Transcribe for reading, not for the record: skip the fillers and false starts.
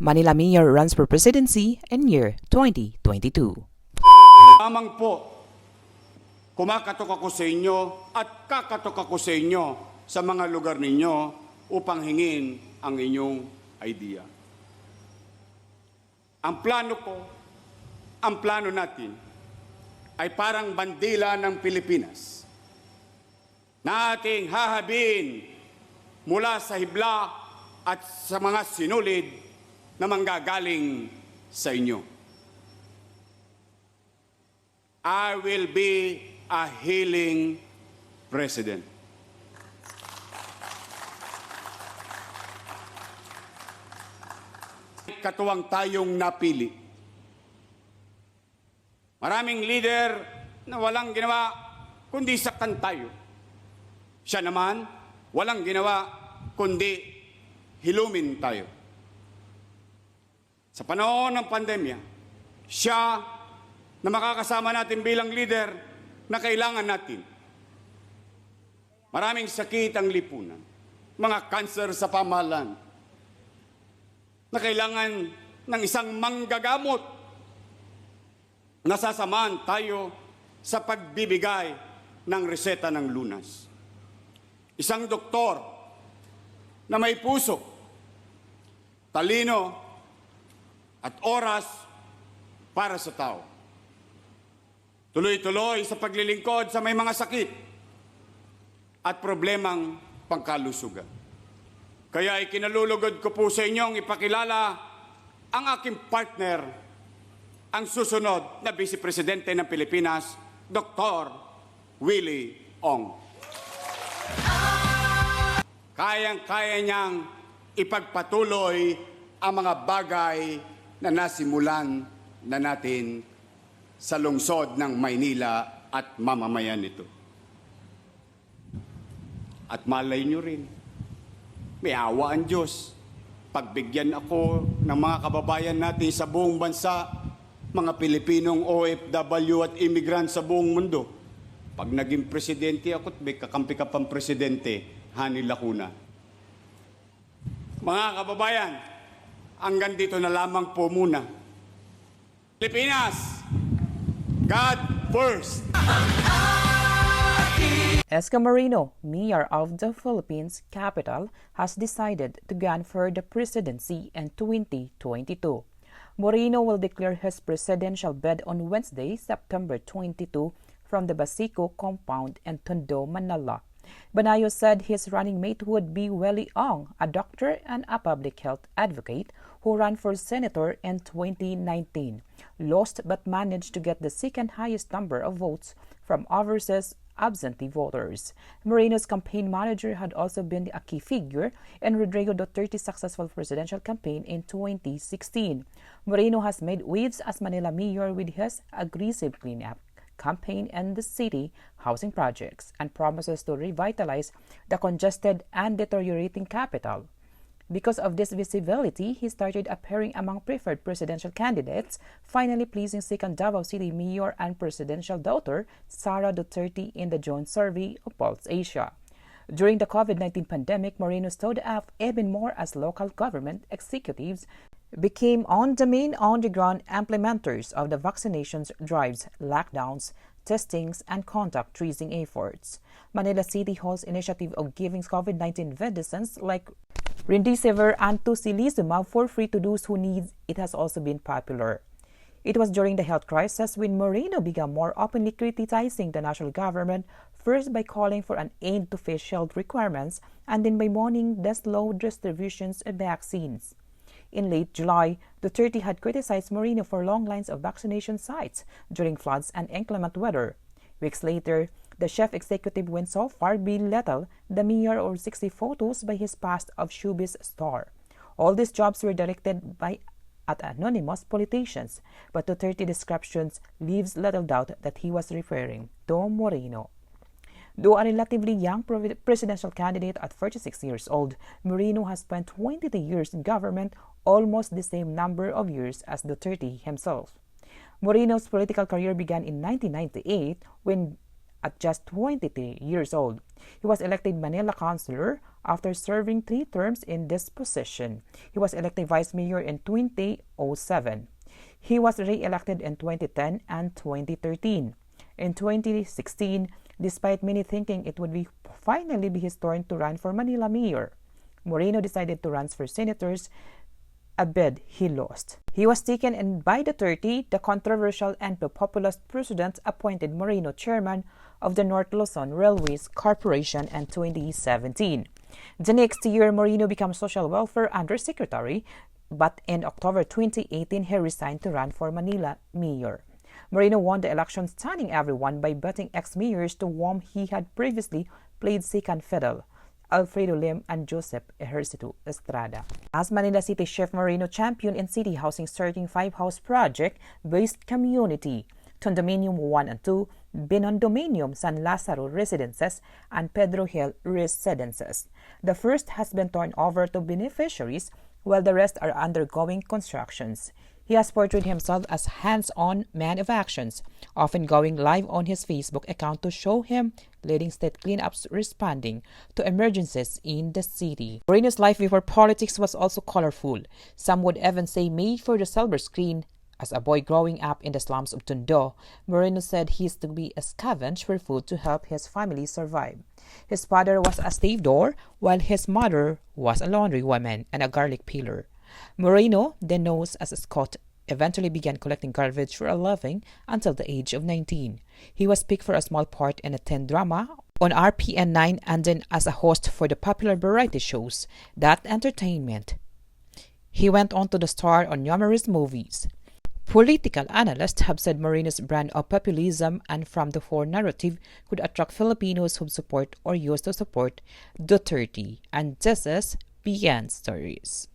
Manila Mayor runs for presidency in year 2022. Lamang po, kumakatok ako sa inyo at kakatok ako sa inyo sa mga lugar ninyo upang hingin ang inyong idea. Ang plano ko, ang plano natin ay parang bandila ng Pilipinas na ating hahabin mula sa hibla at sa mga sinulid na manggagaling sa inyo. I will be a healing president. Katuwang tayong napili. Maraming leader na walang ginawa kundi saktan tayo. Siya naman, walang ginawa kundi hilumin tayo. Sa panahon ng pandemya, siya na makakasama natin bilang leader na kailangan natin. Maraming sakit ang lipunan, mga kanser sa pamahalaan, na kailangan ng isang manggagamot. Nasasamaan tayo sa pagbibigay ng reseta ng lunas. Isang doktor na may puso, talino at oras para sa tao. Tuloy-tuloy sa paglilingkod sa may mga sakit at problemang pangkalusugan. Kaya ikinalulugod ko po sa inyong ipakilala ang aking partner, ang susunod na Vice Presidente ng Pilipinas, Dr. Willie Ong. Kayang-kaya niyang ipagpatuloy ang mga bagay na nasimulan na natin sa lungsod ng Maynila at mamamayan nito. At malay nyo rin, may awa ang Diyos. Pagbigyan ako ng mga kababayan natin sa buong bansa, mga Pilipinong OFW at immigrant sa buong mundo. Pag naging presidente ako at may kakampi ka pang presidente, Hani Lacuna. Mga kababayan, hanggang dito na lamang po muna. Pilipinas, God first! Esko Moreno, Mayor of the Philippines capital, has decided to run for the presidency in 2022. Moreno will declare his presidential bid on Wednesday, September 22, from the Basico compound in Tondo, Manila. Banayo said his running mate would be Willie Ong, a doctor and a public health advocate who ran for senator in 2019, lost but managed to get the second highest number of votes from overseas absentee voters. Moreno's campaign manager had also been a key figure in Rodrigo Duterte's successful presidential campaign in 2016. Moreno has made waves as Manila mayor with his aggressive cleanup campaign in the city housing projects and promises to revitalize the congested and deteriorating capital. Because of this visibility, he started appearing among preferred presidential candidates, finally pleasing second Davao City Mayor and presidential daughter Sara Duterte in the joint survey of Pulse Asia. During the COVID-19 pandemic, Moreno stood up even more as local government executives became on-the-ground implementers of the vaccinations drives, lockdowns, testings, and contact tracing efforts. Manila City Hall's initiative of giving COVID-19 medicines like Remdesivir and tocilizumab for free to those who need it has also been popular. It was during the health crisis when Moreno began more openly criticizing the national government, first by calling for an end to face shield requirements and then by mourning the slow distributions of vaccines. In late July, Duterte had criticized Moreno for long lines of vaccination sites during floods and inclement weather. Weeks later, the chief executive went so far belittled the mayor or 60 photos by his past of showbiz star. All these jobs were directed at anonymous politicians, but Duterte descriptions leaves little doubt that he was referring to Moreno. Though a relatively young presidential candidate at 46 years old, Moreno has spent 22 years in government, almost the same number of years as Duterte himself. Moreno's political career began in 1998 when at just 23 years old. He was elected Manila Councilor after serving 3 terms in this position. He was elected Vice Mayor in 2007. He was re-elected in 2010 and 2013. In 2016, despite many thinking it would finally be his turn to run for Manila Mayor, Moreno decided to run for senators, a bid he lost. He was taken in by Duterte. The controversial and populist president appointed Moreno chairman of the North Luzon Railways Corporation in 2017. The next year, Moreno became Social Welfare Undersecretary, but in October 2018, he resigned to run for Manila Mayor. Moreno won the election, stunning everyone by beating ex-mayors to whom he had previously played second fiddle, Alfredo Lim and Joseph Ejercito Estrada. As Manila City Chief, Moreno championed in city housing starting 5-house project-based community, Condominium 1 and 2, Binondominium San Lazaro Residences, and Pedro Hill Residences. The first has been turned over to beneficiaries, while the rest are undergoing constructions. He has portrayed himself as hands-on man of actions, often going live on his Facebook account to show him leading state cleanups responding to emergencies in the city. Moreno's life before politics was also colorful. Some would even say made for the silver screen. As a boy growing up in the slums of Tondo, Moreno said he used to be a scavenge for food to help his family survive. His father was a stevedore, while his mother was a laundry woman and a garlic peeler. Moreno, then known as Scott, eventually began collecting garbage for a living until the age of 19. He was picked for a small part in a teen drama on RPN 9 and then as a host for the popular variety shows That Entertainment. He went on to star on numerous movies. Political analysts have said Moreno's brand of populism and from the fore narrative could attract Filipinos who support or used to support Duterte. And this is Beyond Stories.